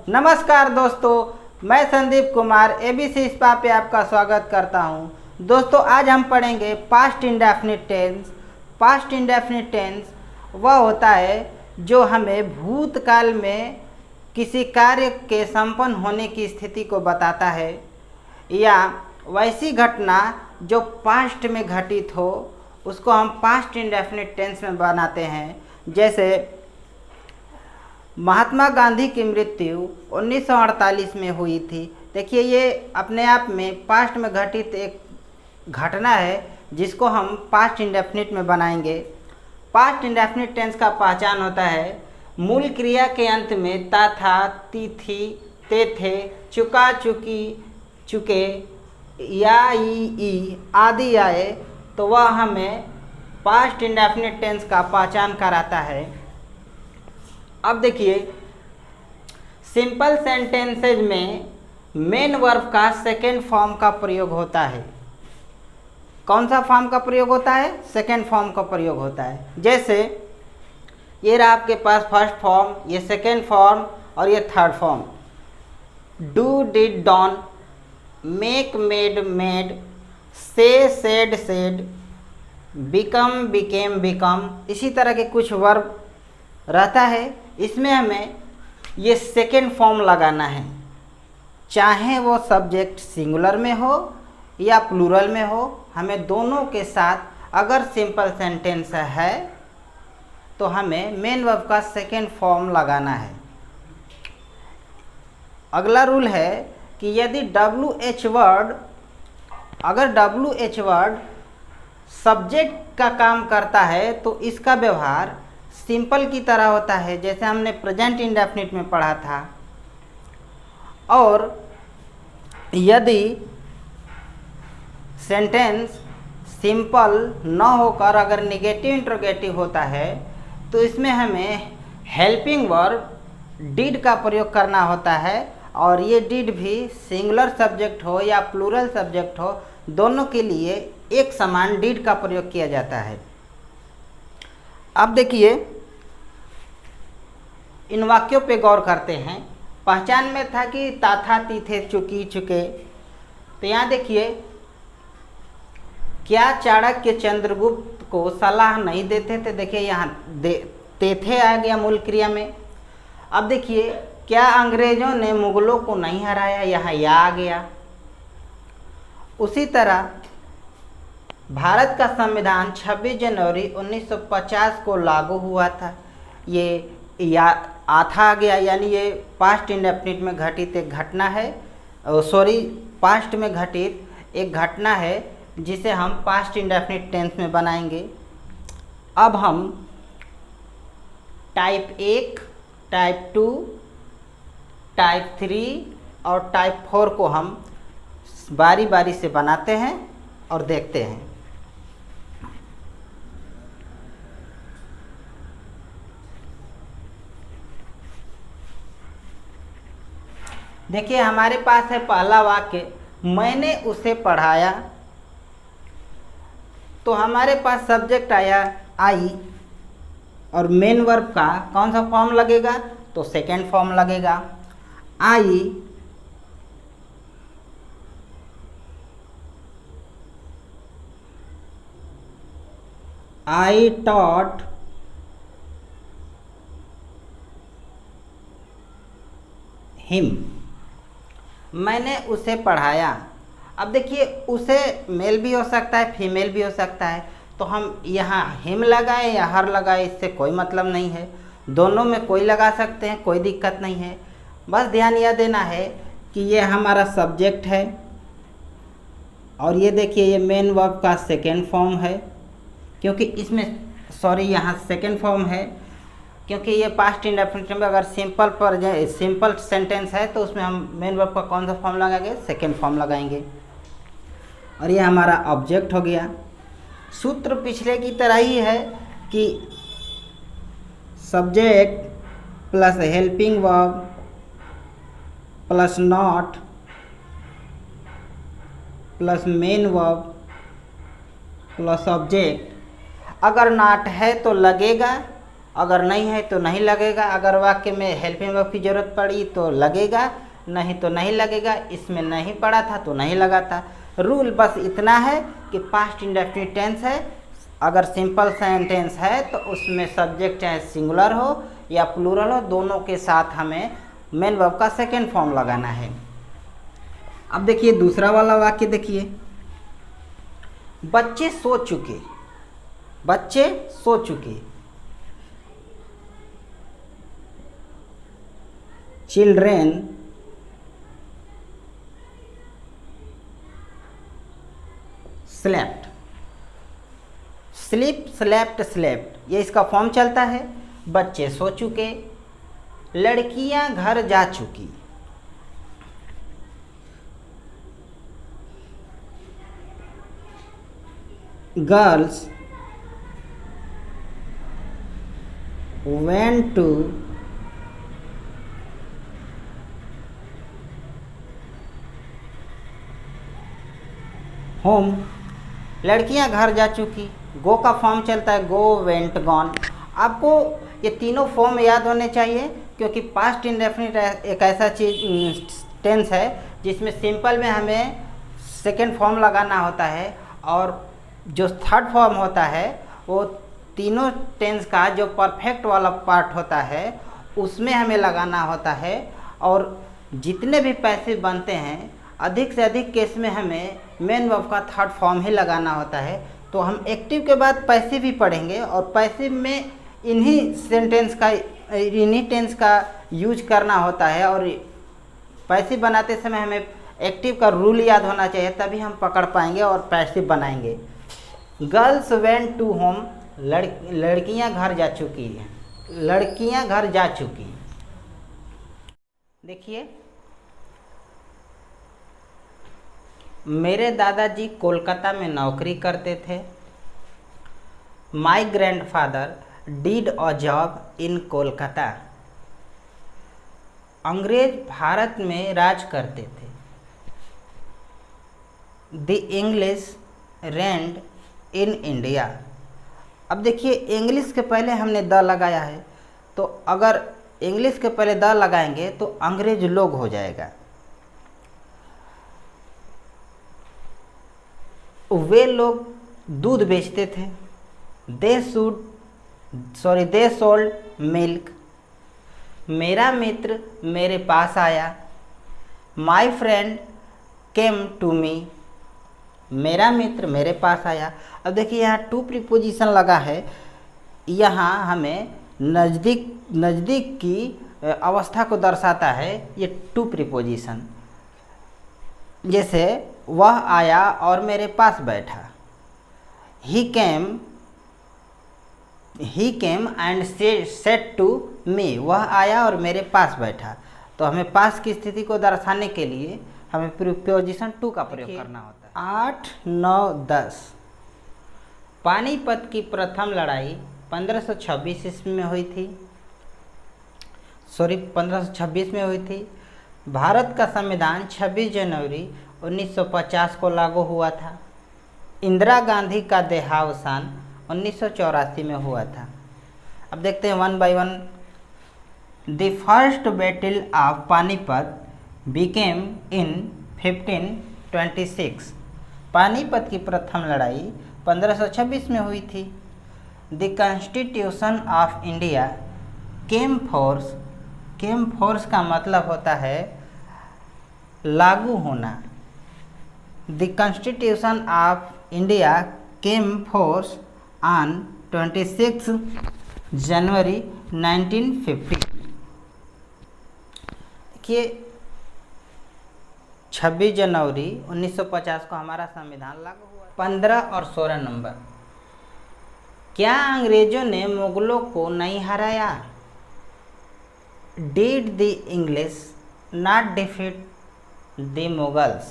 नमस्कार दोस्तों, मैं संदीप कुमार एबीसी स्पा पे आपका स्वागत करता हूं। दोस्तों, आज हम पढ़ेंगे past indefinite tense. Past indefinite tense वह होता है जो हमें भूतकाल में किसी कार्य के संपन्न होने की स्थिति को बताता है या वैसी घटना जो पास्ट में घटित हो उसको हम पास्ट इंडेफिनिट टेंस में बनाते हैं। जैसे महात्मा गांधी की मृत्यु 1948 में हुई थी। देखिए, ये अपने आप में पास्ट में घटित एक घटना है जिसको हम पास्ट इंडेफिनिट में बनाएंगे। पास्ट इंडेफिनिट टेंस का पहचान होता है मूल क्रिया के अंत में ता था, ती थी, ते थे, चुका, चुकी, चुके या ई आदि आए तो वह हमें पास्ट इंडेफिनिट टेंस का पहचान कराता है। अब देखिए, सिंपल सेंटेंसेज में मेन वर्ब का सेकेंड फॉर्म का प्रयोग होता है। कौन सा फॉर्म का प्रयोग होता है? सेकेंड फॉर्म का प्रयोग होता है। जैसे ये रहा आपके पास फर्स्ट फॉर्म, ये सेकेंड फॉर्म और ये third form. Do, did, done, make, made, made, say, said, said, become, became, become, इसी तरह के कुछ वर्ब रहता है। इसमें हमें ये सेकेंड फॉर्म लगाना है, चाहे वो सब्जेक्ट सिंगुलर में हो या प्लूरल में हो। हमें दोनों के साथ अगर सिंपल सेंटेंस है तो हमें मेन वर्ब का सेकेंड फॉर्म लगाना है। अगला रूल है कि यदि WH वर्ड, अगर WH वर्ड सब्जेक्ट का काम करता है तो इसका व्यवहार सिंपल की तरह होता है, जैसे हमने प्रेजेंट इंडेफिनिट में पढ़ा था। और यदि सेंटेंस सिंपल न होकर अगर नेगेटिव इंट्रोगेटिव होता है तो इसमें हमें हेल्पिंग वर्ब डिड का प्रयोग करना होता है। और ये डिड भी सिंगुलर सब्जेक्ट हो या प्लूरल सब्जेक्ट हो, दोनों के लिए एक समान डिड का प्रयोग किया जाता है। अब देखिए, इन वाक्यों पे गौर करते हैं। पहचान में था कि ता था, ती थे, चुकी, चुके। तो यहाँ देखिए, क्या चाणक्य चंद्रगुप्त को सलाह नहीं देते थे? देखिए यहाँ ते थे आ गया मूल क्रिया में। अब देखिए, क्या अंग्रेजों ने मुगलों को नहीं हराया? यहाँ या आ गया। उसी तरह भारत का संविधान 26 जनवरी 1950 को लागू हुआ था। ये या आथा आ गया, यानी ये पास्ट इंडेफिनिट में घटित एक घटना है। पास्ट में घटित एक घटना है जिसे हम पास्ट इंडेफिनिट टेंस में बनाएंगे। अब हम टाइप 1, टाइप 2, टाइप 3 और टाइप 4 को हम बारी बारी से बनाते हैं और देखते हैं। देखिए, हमारे पास है पहला वाक्य, मैंने उसे पढ़ाया। तो हमारे पास सब्जेक्ट आया आई और मेन वर्ब का कौन सा फॉर्म लगेगा? तो सेकेंड फॉर्म लगेगा। आई टॉट हिम, मैंने उसे पढ़ाया। अब देखिए, उसे मेल भी हो सकता है, फीमेल भी हो सकता है। तो हम यहाँ हिम लगाए या हर लगाए, इससे कोई मतलब नहीं है। दोनों में कोई लगा सकते हैं, कोई दिक्कत नहीं है। बस ध्यान यह देना है कि ये हमारा सब्जेक्ट है और ये देखिए ये मेन वर्ब का सेकेंड फॉर्म है, क्योंकि इसमें यहाँ सेकेंड फॉर्म है, क्योंकि ये पास्ट इंडेफिनिट में अगर सिंपल सेंटेंस है तो उसमें हम मेन वर्ब का कौन सा फॉर्म लगाएंगे? सेकेंड फॉर्म लगाएंगे। और ये हमारा ऑब्जेक्ट हो गया। सूत्र पिछले की तरह ही है कि subject plus helping verb plus not plus main verb plus object. अगर नॉट है तो लगेगा अगर नहीं है तो नहीं लगेगा, अगर वाक्य में हेल्पिंग वर्ब की ज़रूरत पड़ी तो लगेगा, नहीं तो नहीं लगेगा। इसमें नहीं पड़ा था तो नहीं लगा था। रूल बस इतना है कि पास्ट इंडेफिनिट टेंस है, अगर सिंपल सेंटेंस है तो उसमें सब्जेक्ट चाहे सिंगुलर हो या प्लूरल हो, दोनों के साथ हमें मेन वर्ब का सेकेंड फॉर्म लगाना है। अब देखिए दूसरा वाला वाक्य देखिए, बच्चे सो चुके, बच्चे सो चुके। Children slept. Sleep, slept, slept, ये इसका फॉर्म चलता है। बच्चे सो चुके, लड़कियां घर जा चुकी। Girls went to home. लड़कियां घर जा चुकी, गो का फॉर्म चलता है, गो, वेंट, गॉन। आपको ये तीनों फॉर्म याद होने चाहिए, क्योंकि पास्ट इंडेफिनिट एक ऐसा चीज टेंस है जिसमें सिंपल में हमें सेकेंड फॉर्म लगाना होता है, और जो थर्ड फॉर्म होता है वो तीनों टेंस का जो परफेक्ट वाला पार्ट होता है उसमें हमें लगाना होता है। और जितने भी पैसे बनते हैं अधिक से अधिक केस में हमें मेन वर्ब का थर्ड फॉर्म ही लगाना होता है। तो हम एक्टिव के बाद पैसिव भी पढ़ेंगे, और पैसिव में इन्हीं सेंटेंस का, इन्हीं टेंस का यूज करना होता है। और पैसिव बनाते समय हमें एक्टिव का रूल याद होना चाहिए, तभी हम पकड़ पाएंगे और पैसिव बनाएंगे। गर्ल्स वेंट टू होम, लड़कियां घर जा चुकी हैं, लड़कियां घर जा चुकी। देखिए, मेरे दादाजी कोलकाता में नौकरी करते थे। My grandfather did a job in Kolkata. अंग्रेज भारत में राज करते थे। The English reigned in India. अब देखिए, इंग्लिश के पहले हमने द लगाया है, तो अगर इंग्लिश के पहले द लगाएंगे तो अंग्रेज लोग हो जाएगा। वे लोग दूध बेचते थे। They sold milk. मेरा मित्र मेरे पास आया। My friend came to me. मेरा मित्र मेरे पास आया। अब देखिए, यहाँ टू प्रीपोजिशन लगा है, यहाँ हमें नज़दीक की अवस्था को दर्शाता है ये टू प्रीपोजिशन। जैसे वह आया और मेरे पास बैठा। He came and said to me. वह आया और मेरे पास बैठा। तो हमें पास की स्थिति को दर्शाने के लिए हमें प्रीपोजिशन टू का प्रयोग करना होता है। 8, 9, 10। पानीपत की प्रथम लड़ाई 1526 ईस्वी में हुई थी। 1526 में हुई थी। भारत का संविधान 26 जनवरी 1950 को लागू हुआ था। इंदिरा गांधी का देहावसान 1984 में हुआ था। अब देखते हैं one by one. The first battle of Panipat became इन 1526। पानीपत की प्रथम लड़ाई 1526 में हुई थी। The constitution of India came force का मतलब होता है लागू होना। The constitution of India came force on 26 जनवरी 1950। देखिए, 26 जनवरी 1950 को हमारा संविधान लागू हुआ। 15 और 16 नंबर। क्या अंग्रेजों ने मुगलों को नहीं हराया? Did the English not defeat the Mughals?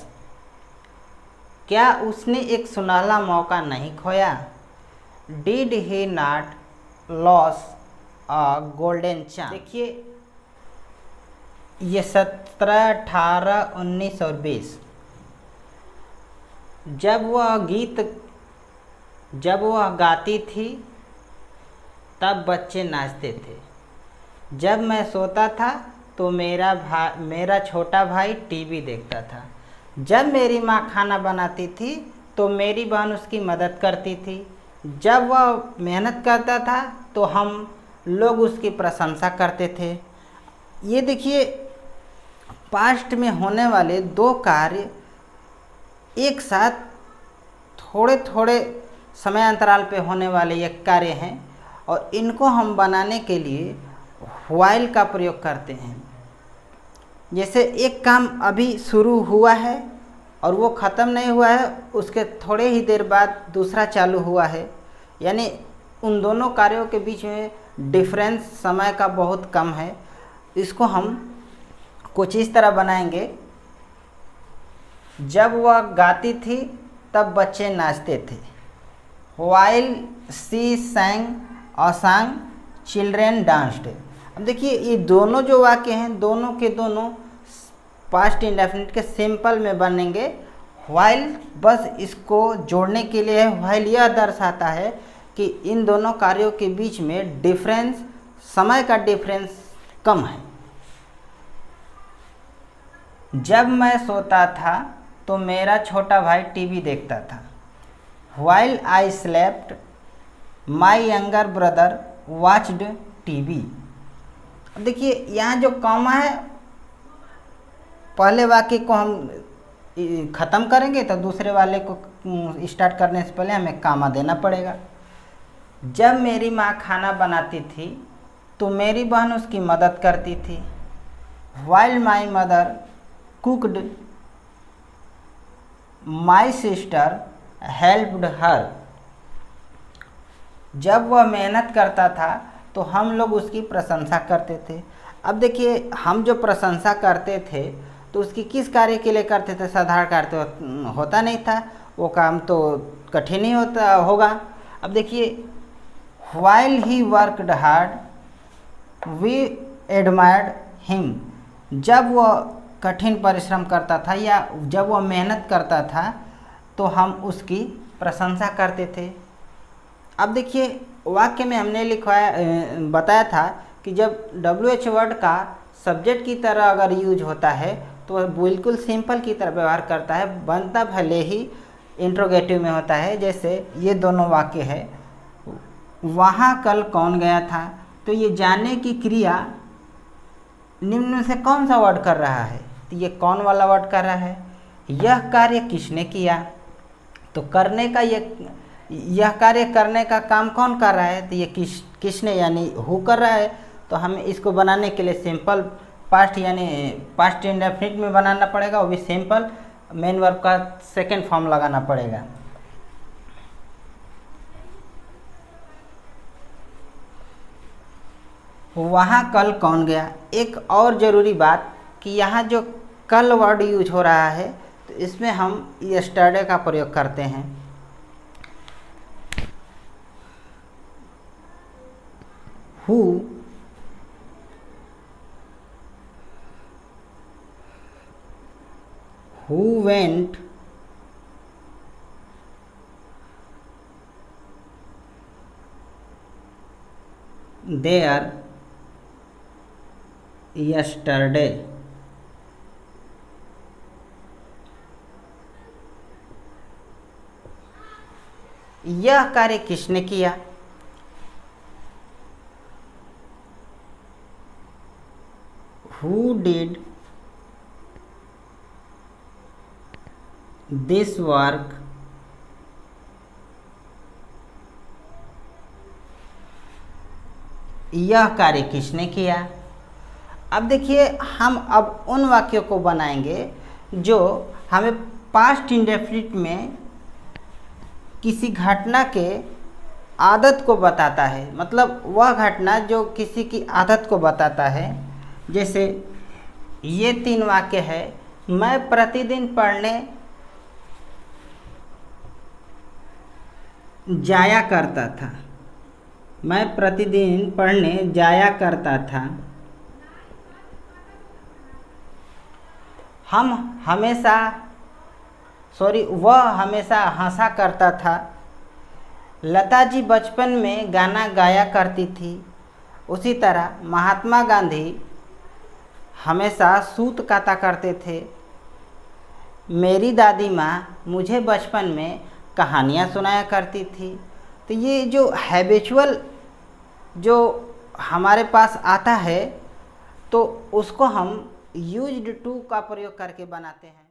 क्या उसने एक सुनहला मौका नहीं खोया? Did he not lose a golden chance? देखिए, ये 17, 18, 19 और 20 जब वह गाती थी तब बच्चे नाचते थे। जब मैं सोता था तो मेरा छोटा भाई टीवी देखता था। जब मेरी माँ खाना बनाती थी तो मेरी बहन उसकी मदद करती थी। जब वह मेहनत करता था तो हम लोग उसकी प्रशंसा करते थे। ये देखिए, पास्ट में होने वाले दो कार्य एक साथ थोड़े थोड़े समय अंतराल पे होने वाले ये कार्य हैं, और इनको हम बनाने के लिए व्हाइल का प्रयोग करते हैं। जैसे एक काम अभी शुरू हुआ है और वो ख़त्म नहीं हुआ है, उसके थोड़े ही देर बाद दूसरा चालू हुआ है, यानी उन दोनों कार्यों के बीच में डिफरेंस समय का बहुत कम है। इसको हम कुछ इस तरह बनाएंगे। जब वह गाती थी तब बच्चे नाचते थे। While she sang a song children danced. अब देखिए, ये दोनों जो वाक्य हैं दोनों के दोनों पास्ट इंडेफिनिट के सिंपल में बनेंगे। व्हाइल बस इसको जोड़ने के लिए है। व्हाइल यह दर्शाता है कि इन दोनों कार्यों के बीच में डिफरेंस, समय का डिफरेंस कम है। जब मैं सोता था तो मेरा छोटा भाई टीवी देखता था। While I slept, my younger brother watched TV। अब देखिए, यहाँ जो कॉमा है, पहले वाक्य को हम ख़त्म करेंगे तो दूसरे वाले को स्टार्ट करने से पहले हमें कॉमा देना पड़ेगा। जब मेरी माँ खाना बनाती थी तो मेरी बहन उसकी मदद करती थी। While my mother cooked, my sister helped her। जब वह मेहनत करता था तो हम लोग उसकी प्रशंसा करते थे। अब देखिए, हम जो प्रशंसा करते थे तो उसकी किस कार्य के लिए करते थे? साधारण कार्य होता नहीं था, वो काम तो कठिन ही होगा। अब देखिए, while he worked hard we admired him। जब वह कठिन परिश्रम करता था या जब वह मेहनत करता था तो हम उसकी प्रशंसा करते थे। अब देखिए, वाक्य में हमने बताया था कि जब WH वर्ड का सब्जेक्ट की तरह अगर यूज होता है तो वह बिल्कुल सिंपल की तरह व्यवहार करता है, बनता भले ही इंट्रोगेटिव में होता है। जैसे ये दोनों वाक्य है, वहाँ कल कौन गया था, तो ये जाने की क्रिया निम्न में से कौन सा वर्ड कर रहा है? तो ये कौन वाला वर्ड कर रहा है। यह कार्य किसने किया, तो करने का यह कार्य करने का काम कौन कर रहा है, तो ये किसने यानी हु कर रहा है। तो हमें इसको बनाने के लिए सिंपल पास्ट यानी पास्ट इंडेफिनिट में बनाना पड़ेगा, वो भी सिंपल मेन वर्ब का सेकेंड फॉर्म लगाना पड़ेगा। वहाँ कल कौन गया। एक और ज़रूरी बात कि यहाँ जो कल वर्ड यूज हो रहा है तो इसमें हम यस्टरडे का प्रयोग करते हैं। who went there yesterday। यह कार्य किसने किया। Who did this work यह कार्य किसने किया। अब देखिए, हम अब उन वाक्यों को बनाएंगे जो हमें पास्ट इंडेफिनिट में किसी घटना के आदत को बताता है, मतलब वह घटना जो किसी की आदत को बताता है। जैसे ये 3 वाक्य है, मैं प्रतिदिन पढ़ने जाया करता था। मैं प्रतिदिन पढ़ने जाया करता था। वह हमेशा हंसा करता था। लता जी बचपन में गाना गाया करती थी, उसी तरह महात्मा गांधी हमेशा सूत काता करते थे। मेरी दादी माँ मुझे बचपन में कहानियाँ सुनाया करती थी। तो ये जो हैबिचुअल जो हमारे पास आता है तो उसको हम यूज्ड टू का प्रयोग करके बनाते हैं।